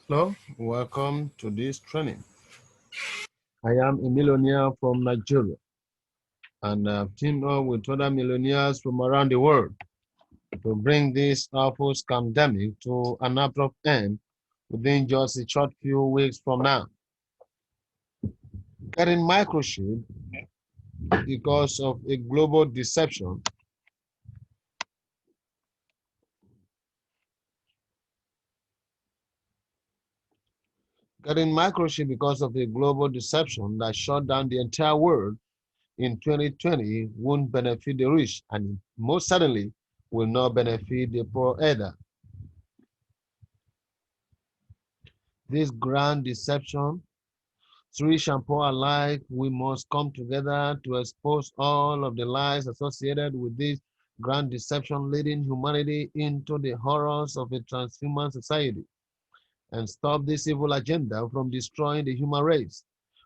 Hello, welcome to this training. I am a millionaire from Nigeria, and I've teamed up with other millionaires from around the world to bring this awful scamdemic to an abrupt end within just a short few weeks from now. Getting microchip because of a global deception. Getting microchip because of a global deception that shut down the entire world in 2020 won't benefit the rich, and most certainly will not benefit the poor either. This grand deception, rich and poor alike, we must come together to expose all of the lies associated with this grand deception leading humanity into the horrors of a transhuman society and stop this evil agenda from destroying the human race.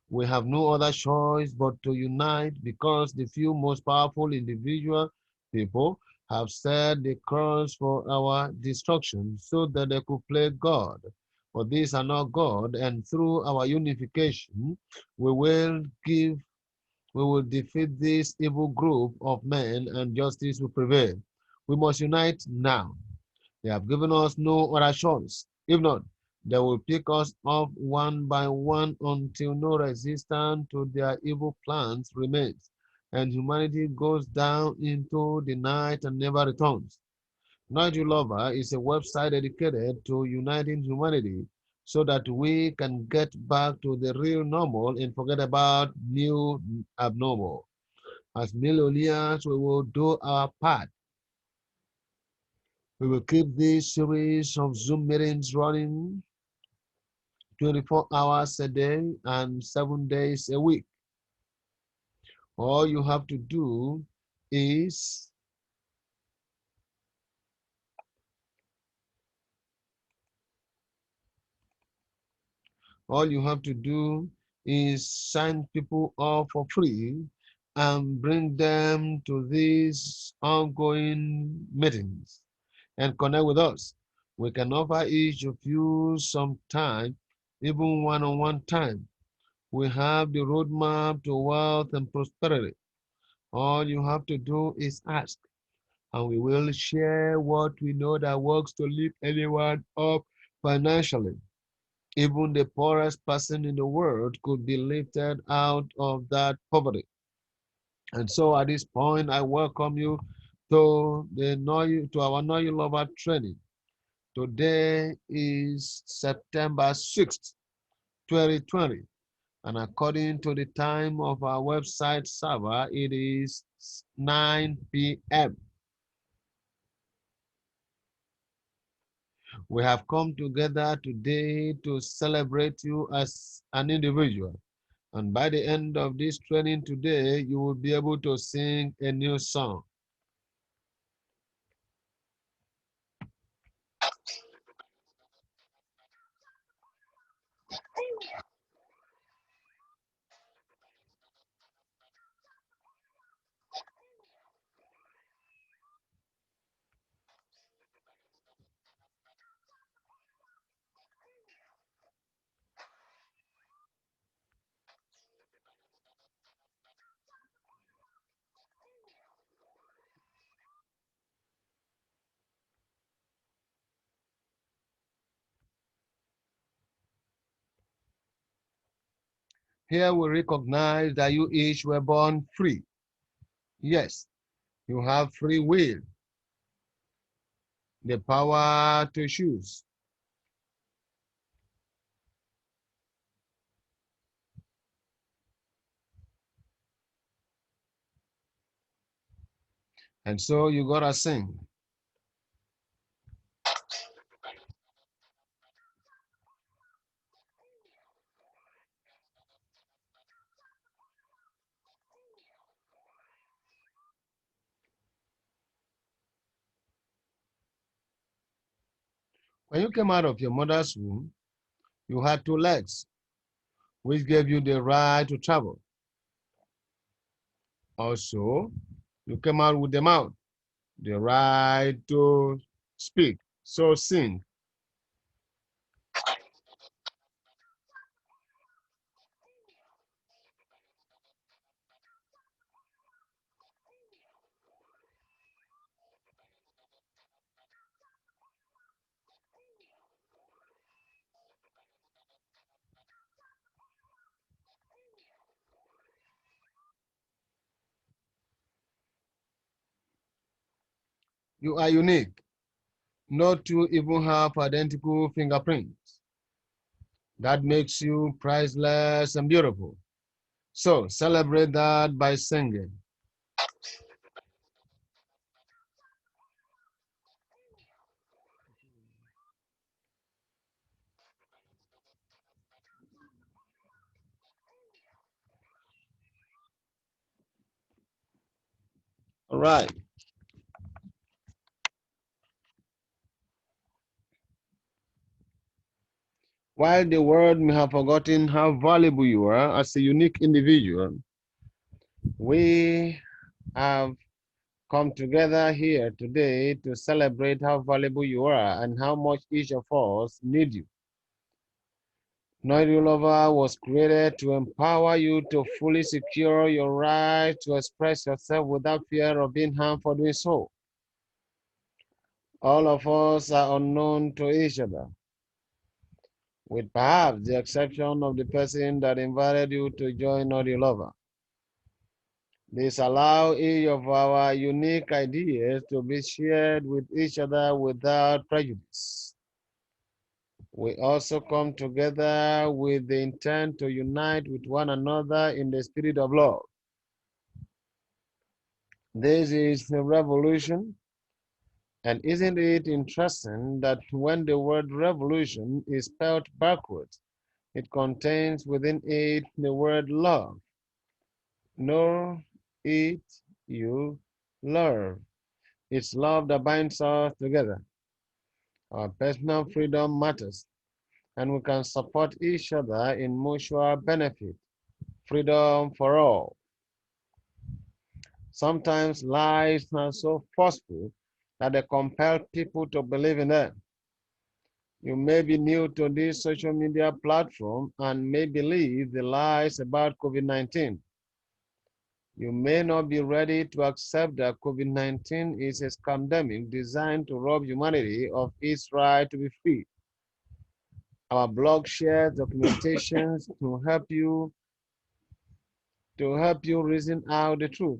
We have no other choice but to unite because the few most powerful individual people have set the course for our destruction so that they could play God. For these are not God, and through our unification, we will give, we will defeat this evil group of men and justice will prevail. We must unite now. They have given us no other choice. If not, they will pick us off one by one until no resistance to their evil plans remains, and humanity goes down into the night and never returns. Noitulover is a website dedicated to uniting humanity so that we can get back to the real normal and forget about new abnormal. As millionaires, we will do our part. We will keep this series of Zoom meetings running 24 hours a day and 7 days a week. All you have to do is sign people up for free and bring them to these ongoing meetings and connect with us. We can offer each of you some time, even one-on-one time. We have the roadmap to wealth and prosperity. All you have to do is ask, and we will share what we know that works to lift anyone up financially. Even the poorest person in the world could be lifted out of that poverty. And so at this point, I welcome you to our Noitulover training. Today is September 6th, 2020. And according to the time of our website server, it is 9 p.m. We have come together today to celebrate you as an individual. And by the end of this training today, you will be able to sing a new song. Here we recognize that you each were born free. Yes, you have free will, the power to choose. And so you gotta sing. When you came out of your mother's womb, you had two legs, which gave you the right to travel. Also, you came out with the mouth, the right to speak. So sing. You are unique. No two even have identical fingerprints. That makes you priceless and beautiful. So celebrate that by singing. All right. While the world may have forgotten how valuable you are as a unique individual, we have come together here today to celebrate how valuable you are and how much each of us need you. Noitulover was created to empower you to fully secure your right to express yourself without fear of being harmed for doing so. All of us are unknown to each other, with perhaps the exception of the person that invited you to join Noitulover. This allows each of our unique ideas to be shared with each other without prejudice. We also come together with the intent to unite with one another in the spirit of love. This is a revolution, and isn't it interesting that when the word revolution is spelled backwards, it contains within it the word love? Know it, you love. It's love that binds us together. Our personal freedom matters, and we can support each other in mutual benefit. Freedom for all. Sometimes lies are so forceful that they compel people to believe in them. You may be new to this social media platform and may believe the lies about COVID-19. You may not be ready to accept that COVID-19 is a scamdemic designed to rob humanity of its right to be free. Our blog shares documentations to help you reason out the truth.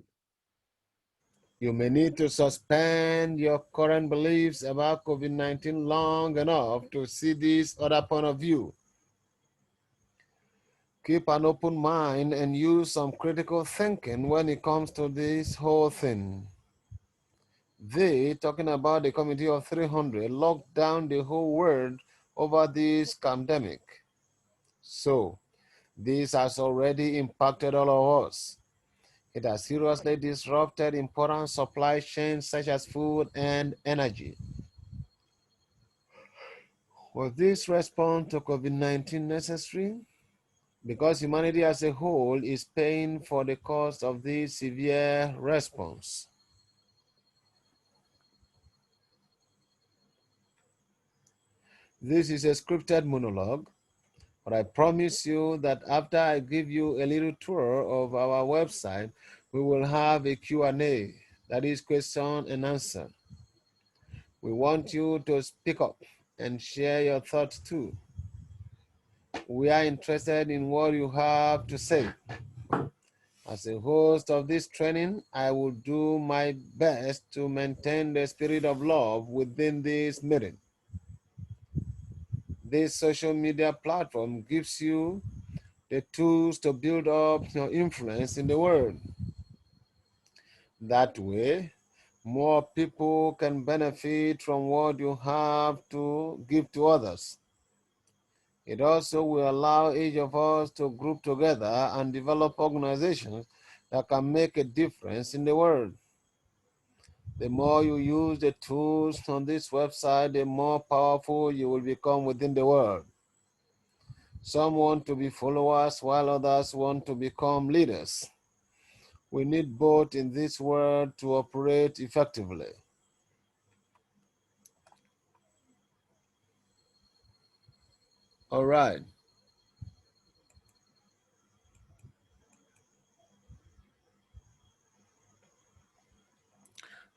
You may need to suspend your current beliefs about COVID-19 long enough to see this other point of view. Keep an open mind and use some critical thinking when it comes to this whole thing. They, talking about the committee of 300, locked down the whole world over this pandemic. So, this has already impacted all of us. It has seriously disrupted important supply chains such as food and energy. Was this response to COVID-19 necessary? Because humanity as a whole is paying for the cost of this severe response. This is a scripted monologue, but I promise you that after I give you a little tour of our website, we will have a Q&A, that is question and answer. We want you to speak up and share your thoughts too. We are interested in what you have to say. As a host of this training, I will do my best to maintain the spirit of love within this meeting. This social media platform gives you the tools to build up your influence in the world. That way, more people can benefit from what you have to give to others. It also will allow each of us to group together and develop organizations that can make a difference in the world. The more you use the tools on this website, the more powerful you will become within the world. Some want to be followers while others want to become leaders. We need both in this world to operate effectively. All right.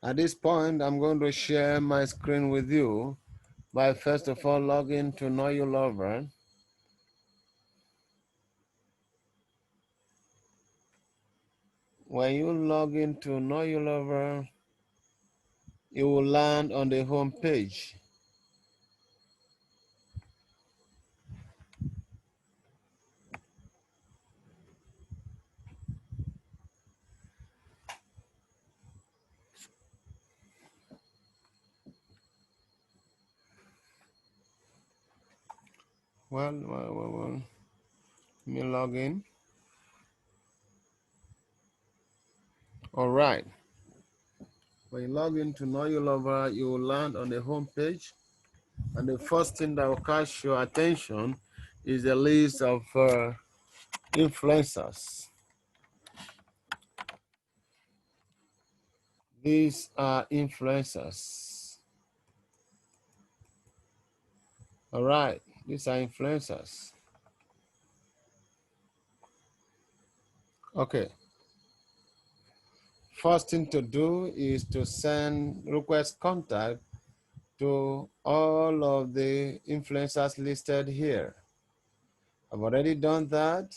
At this point, I'm going to share my screen with you by first of all logging to Noitulover. When you log into Noitulover, you will land on the home page. Well, let me log in. All right. When you log into Noitulover, you will land on the home page. And the first thing that will catch your attention is the list of influencers. These are influencers. All right, these are influencers. Okay. First thing to do is to send request contact to all of the influencers listed here. I've already done that,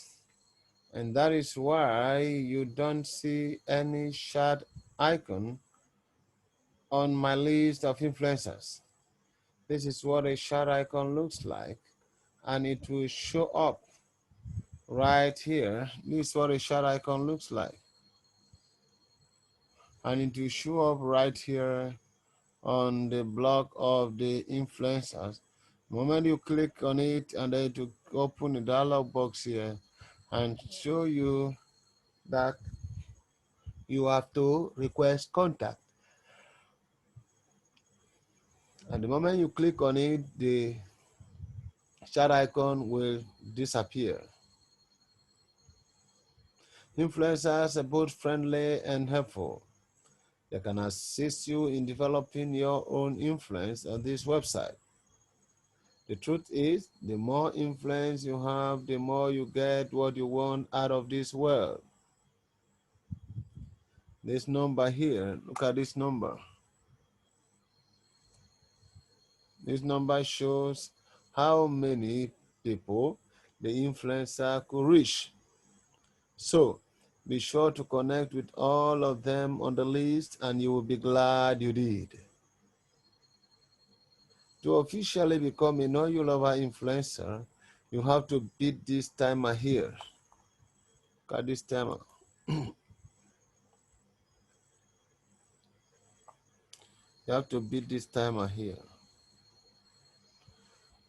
and that is why you don't see any chat icon on my list of influencers. This is what a chat icon looks like, and it will show up right here. This is what a chat icon looks like, and it will show up right here on the block of the influencers. The moment you click on it, and then it will open a dialog box here and show you that you have to request contact. And the moment you click on it, the chat icon will disappear. Influencers are both friendly and helpful. They can assist you in developing your own influence on this website. The truth is, the more influence you have, the more you get what you want out of this world. This number here, look at this number. This number shows how many people the influencer could reach. So, be sure to connect with all of them on the list, and you will be glad you did. To officially become a Noitulover influencer, you have to beat this timer here. Look at this timer. You have to beat this timer here.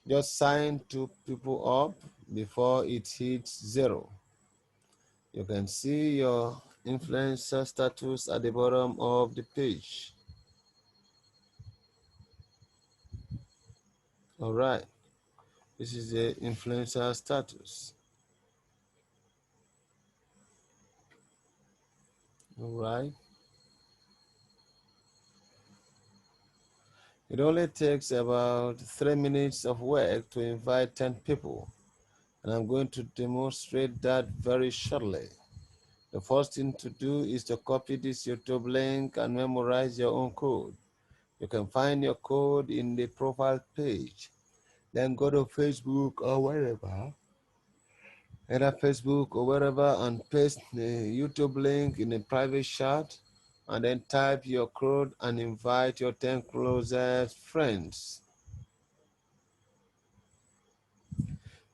Just sign 2 people up before it hits 0. You can see your influencer status at the bottom of the page. All right, this is the influencer status. All right. It only takes about 3 minutes of work to invite 10 people, and I'm going to demonstrate that very shortly. The first thing to do is to copy this YouTube link and memorize your own code. You can find your code in the profile page. Then go to Facebook or wherever, either Facebook or wherever, and paste the YouTube link in a private chat, and then type your code and invite your 10 closest friends.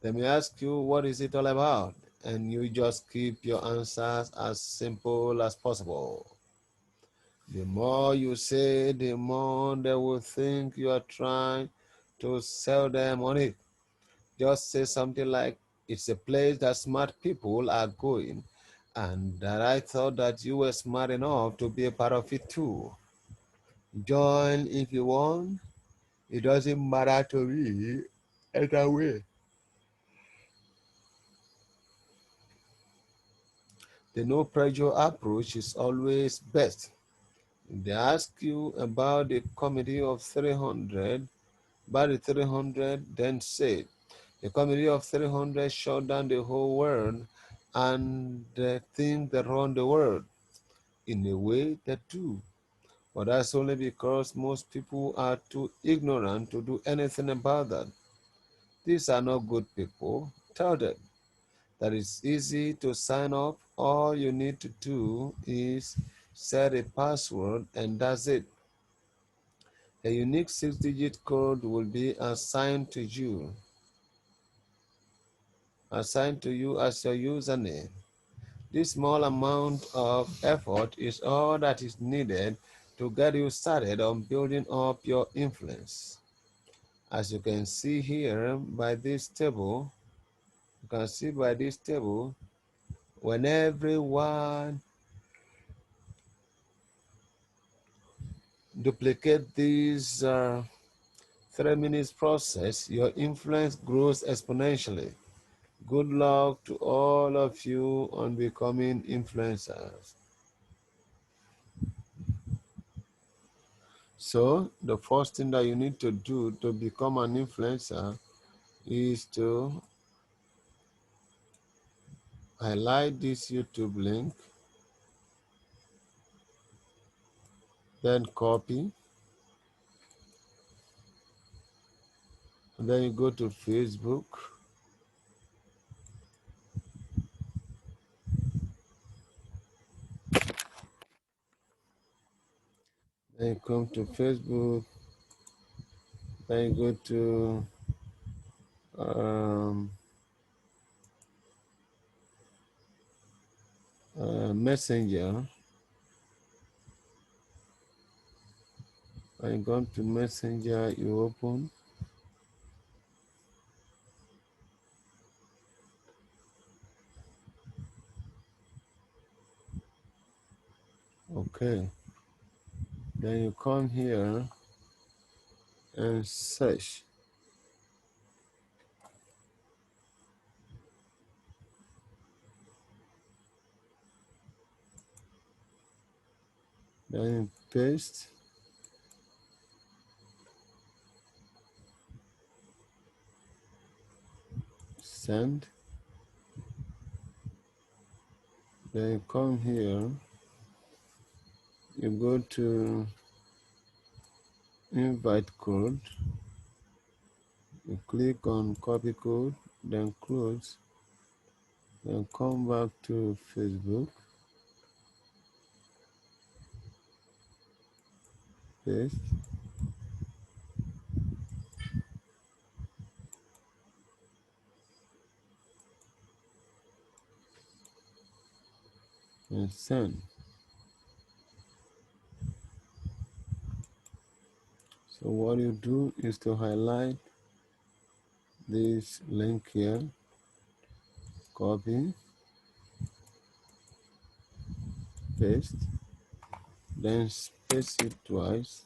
They may ask you, what is it all about? And you just keep your answers as simple as possible. The more you say, the more they will think you are trying to sell them on it. Just say something like, it's a place that smart people are going, and that I thought that you were smart enough to be a part of it too. Join if you want. It doesn't matter to me either way. The no pressure approach is always best. If they ask you about the committee of 300, by the 300, then say, the committee of 300 shut down the whole world and the things that run the world in a way that do. But that's only because most people are too ignorant to do anything about that. These are not good people. Tell them that it's easy to sign up. All you need to do is set a password and that's it. A unique 6-digit code will be assigned to you as your username. This small amount of effort is all that is needed to get you started on building up your influence. As you can see here by this table, when everyone duplicate this 3 minutes process, your influence grows exponentially. Good luck to all of you on becoming influencers. So the first thing that you need to do to become an influencer is to highlight this YouTube link, then copy, and then you go to Facebook, then you come to Facebook, then you go to Messenger, and you go to Messenger, you open, okay, then you come here and search. Then you paste, send, then you come here, you go to invite code, you click on copy code, then close, then come back to Facebook, paste, and send. So what you do is to highlight this link here, copy, paste, then space it twice,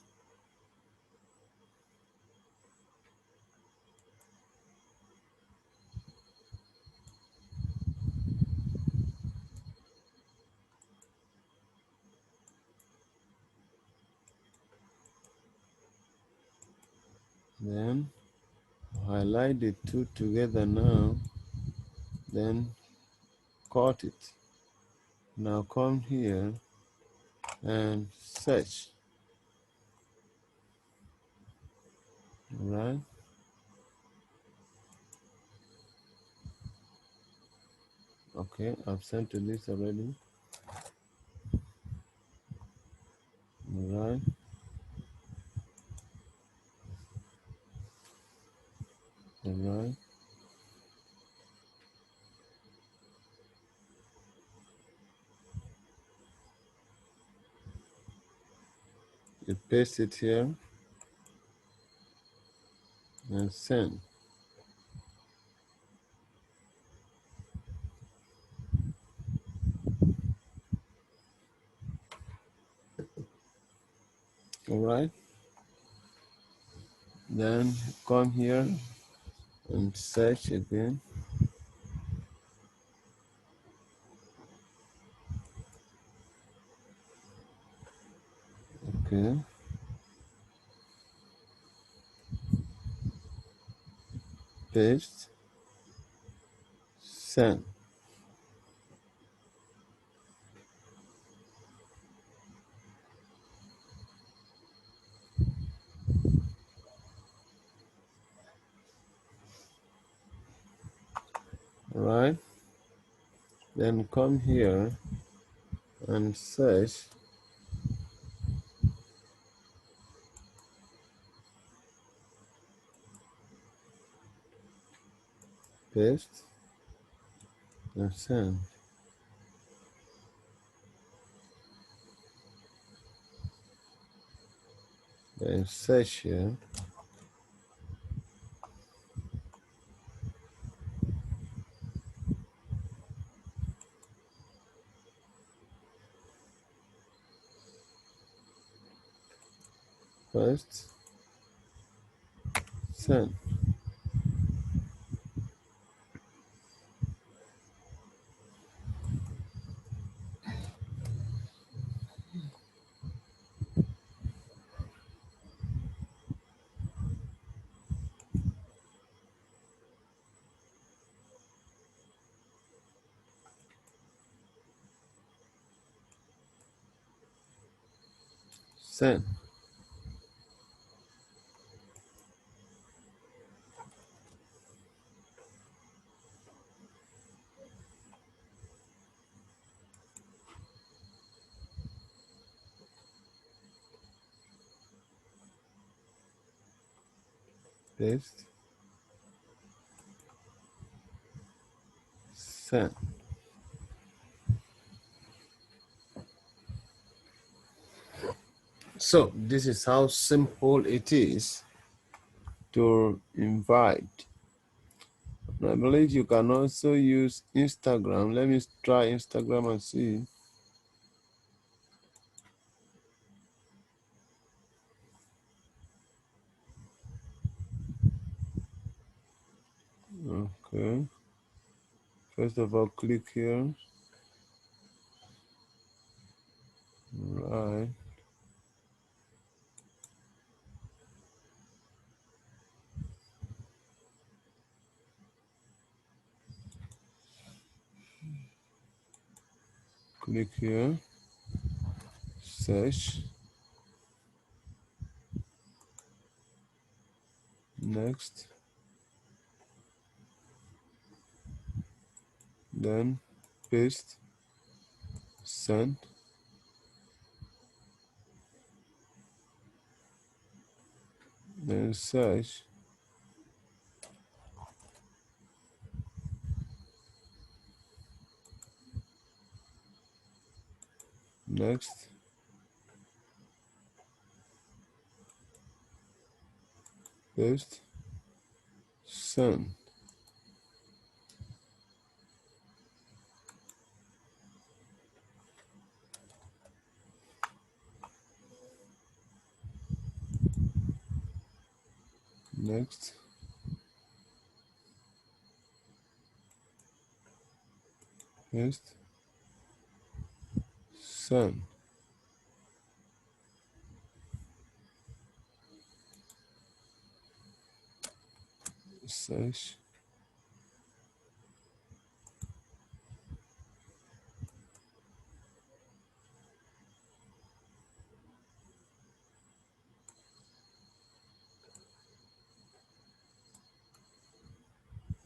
then highlight the two together now, then cut it. Now come here and search, right? Okay, I've sent to this already, right? Alright, you paste it here and send. All right. Then come here and search again. Okay. Paste. Send. All right. Then come here and search. Paste and send. Then search here. First, send. Send. Paste. Send. So this is how simple it is to invite. I believe you can also use Instagram. Let me try Instagram and see. Okay. First of all, click here. Right. Click here. Search. Next. Then paste. Send. Then search. Next. Paste. Send. Next. Paste. Send. Search.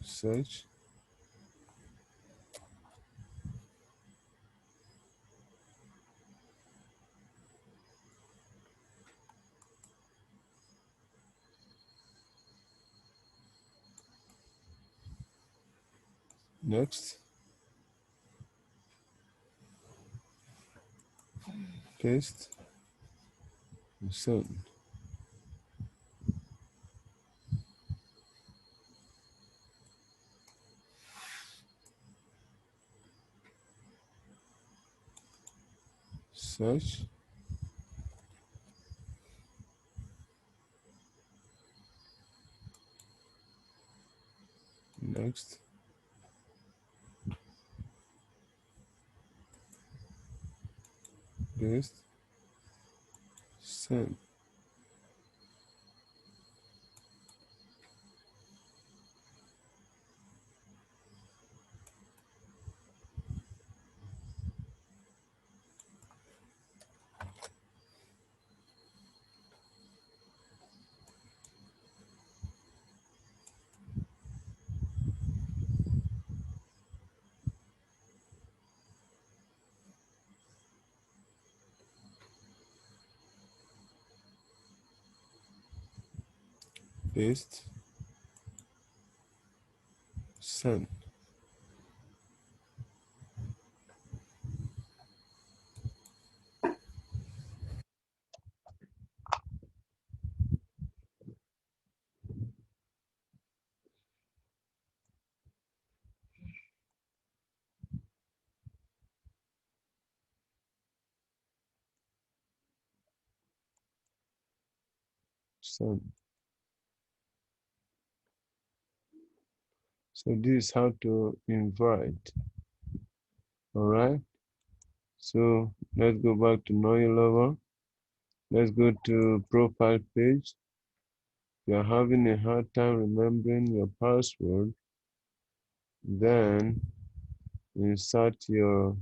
Search. Next. Paste. Send. Search. Next. Paste. Send. Paste. Send. Send. So this is how to invite. All right. So let's go back to Noitulover. Let's go to profile page. If you're having a hard time remembering your password, then insert your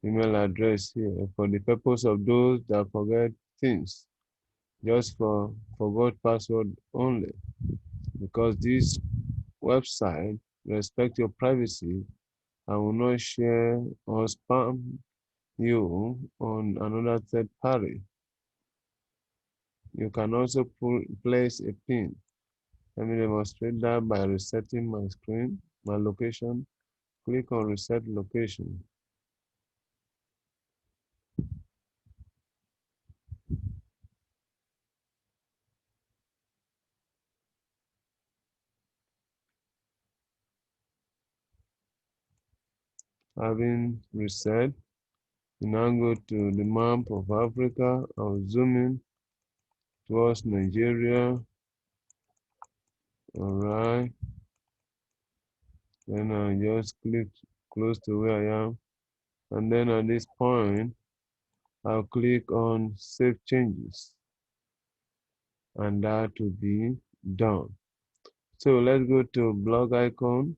email address here for the purpose of those that forget things, just for forgot password only, because this website respect your privacy and will not share or spam you on another third party. You can also place a pin. Let me demonstrate that by resetting my screen, my location. Click on reset location. Having reset, you now go to the map of Africa. I'll zoom in towards Nigeria. All right. Then I just click close to where I am. And then at this point, I'll click on Save Changes. And that will be done. So let's go to blog icon.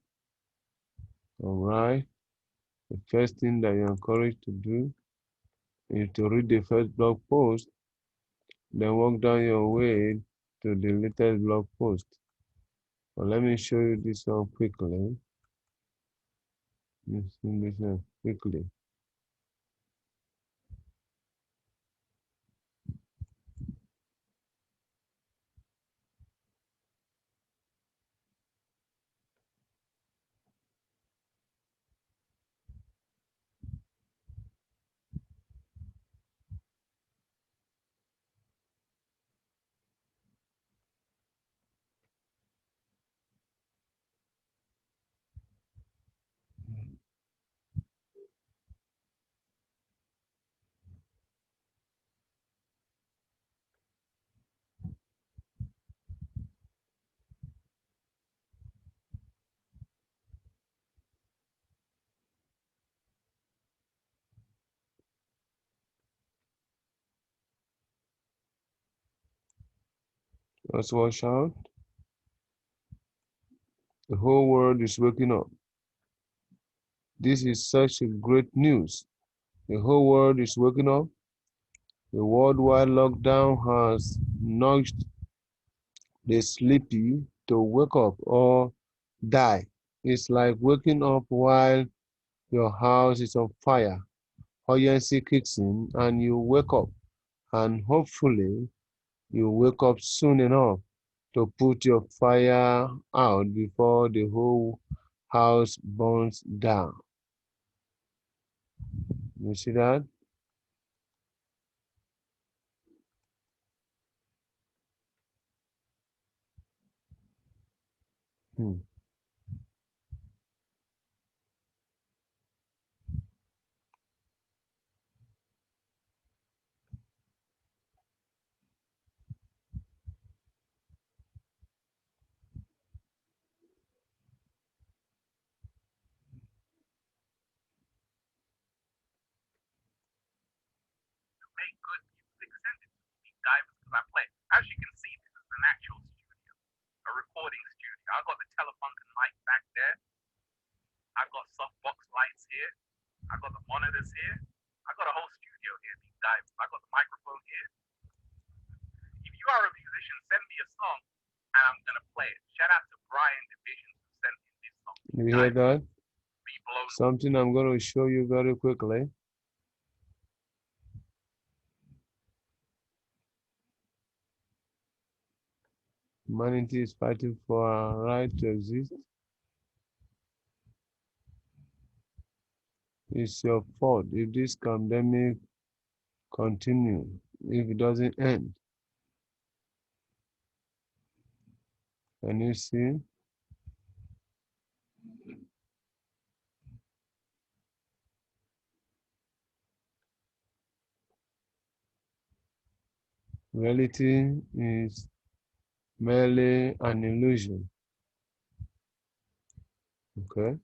All right. The first thing that you're encouraged to do is to read the first blog post, then walk down your way to the latest blog post. But let me show you this one quickly. Let's see this one quickly. Let's watch out. The whole world is waking up. This is such a great news. The whole world is waking up. The worldwide lockdown has nudged the sleepy to wake up or die. It's like waking up while your house is on fire. Urgency kicks in and you wake up. And hopefully you wake up soon enough to put your fire out before the whole house burns down. You see that? Hmm. You hear that? Something I'm going to show you very quickly. Humanity is fighting for our right to exist. It's your fault if this pandemic continues, if it doesn't end. Can you see? Reality is merely an illusion. Okay?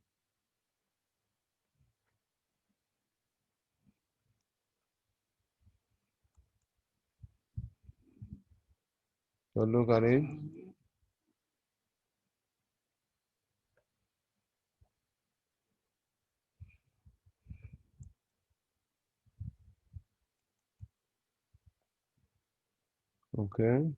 So look at it. Okay?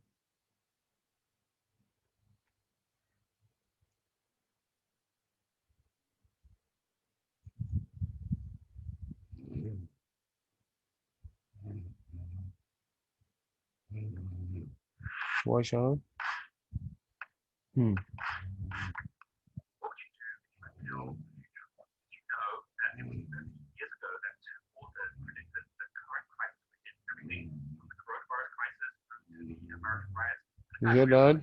Watch out. Hmm. You hear that?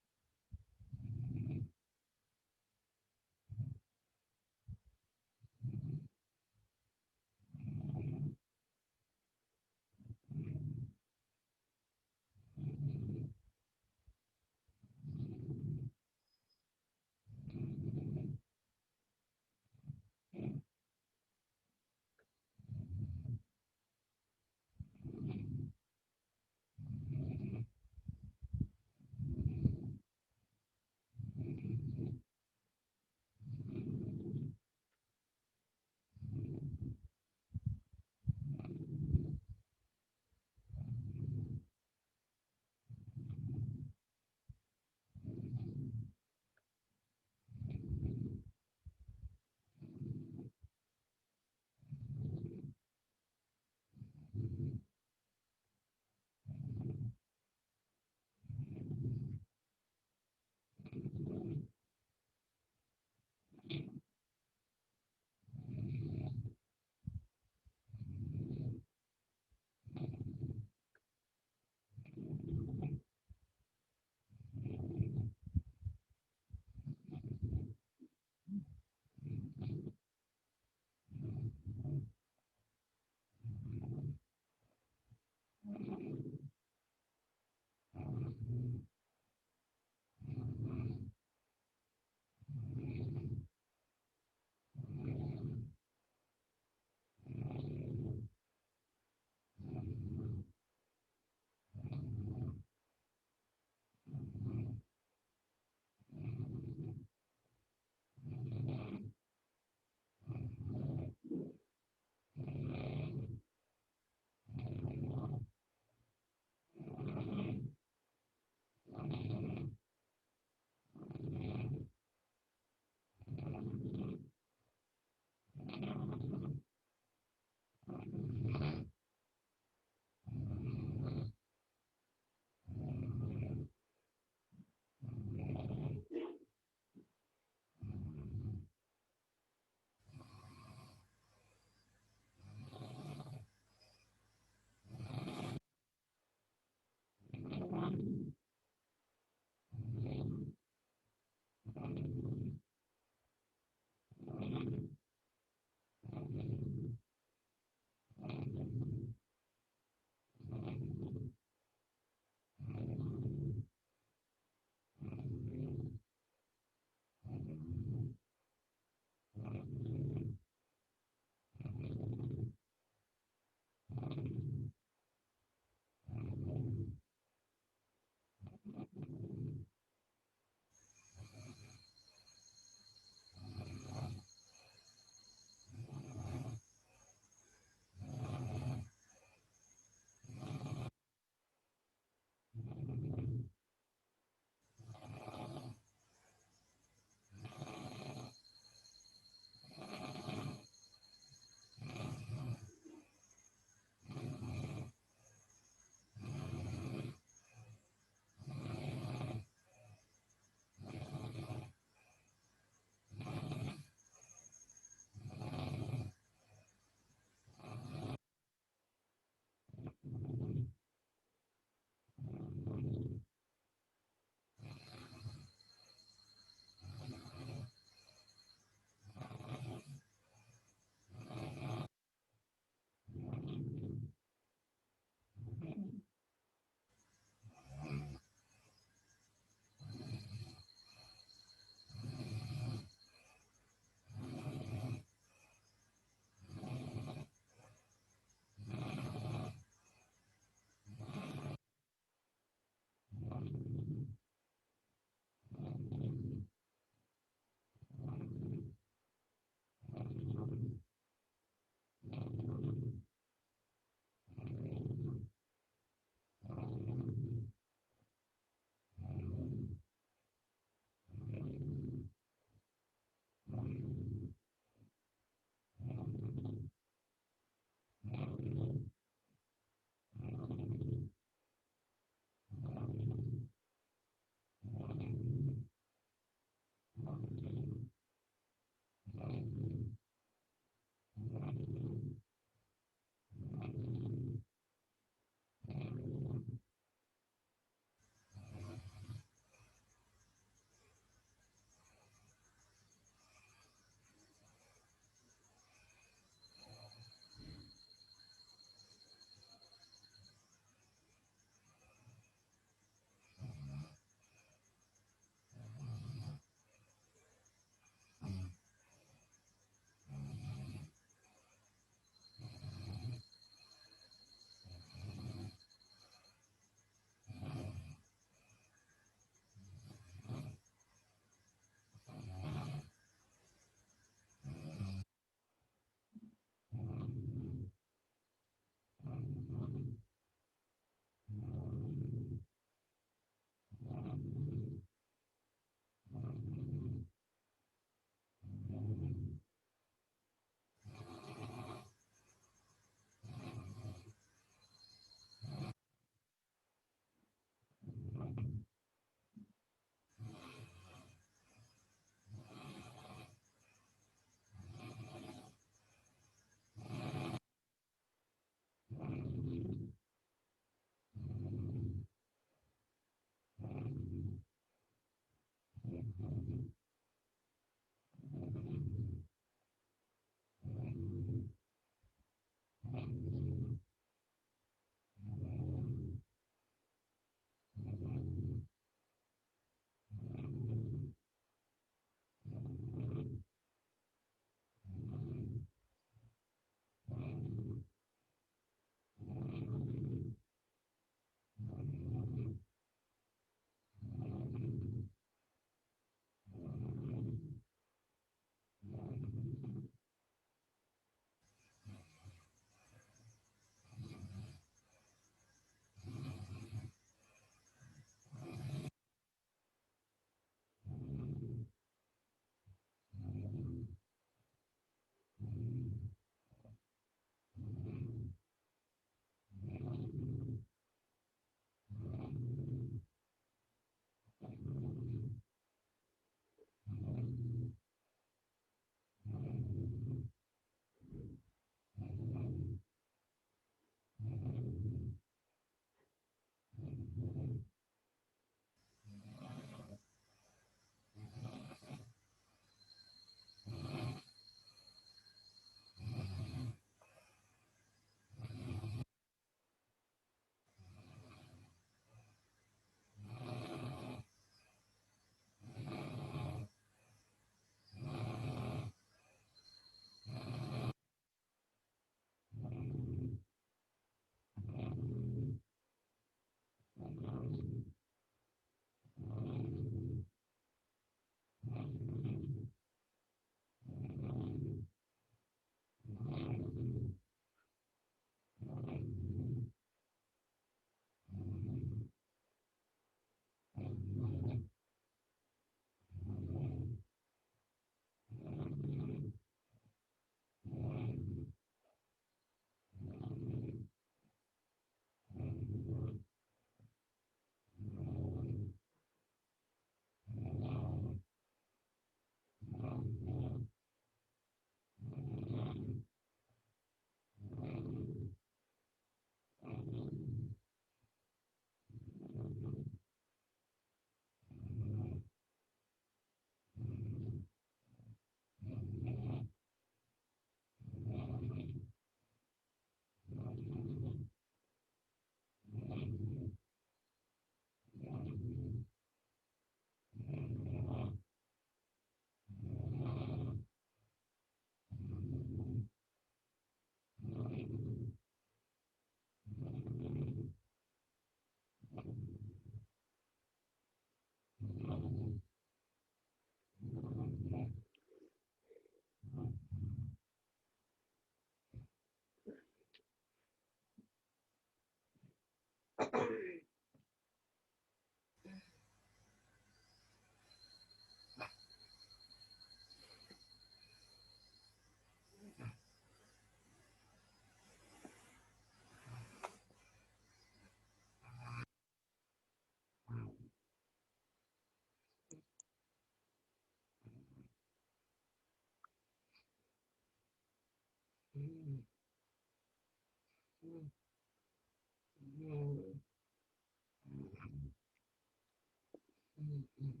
What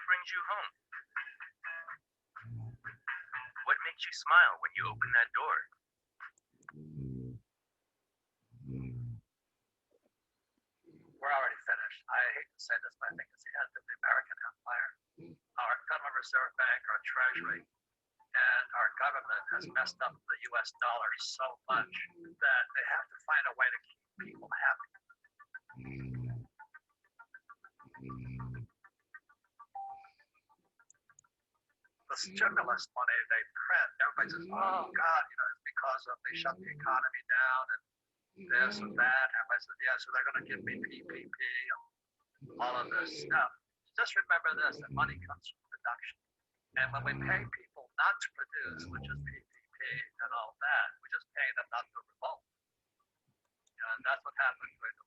brings you home? What makes you smile when you open that door? We're already finished. I hate to say this, but I think it's the end of the American Empire. Our Federal Reserve Bank, our Treasury, and our government has messed up the U.S. dollar so much that they have to find a way to keep people happy. The stimulus money they print, everybody says, oh God, it's because of they shut the economy down and this and that. Everybody says, yeah, so they're going to give me PPP and all of this stuff. Just remember this, that money comes from production. And when we pay people not to produce, which is PPP and all that, we just pay them not to revolt. And that's what happened during the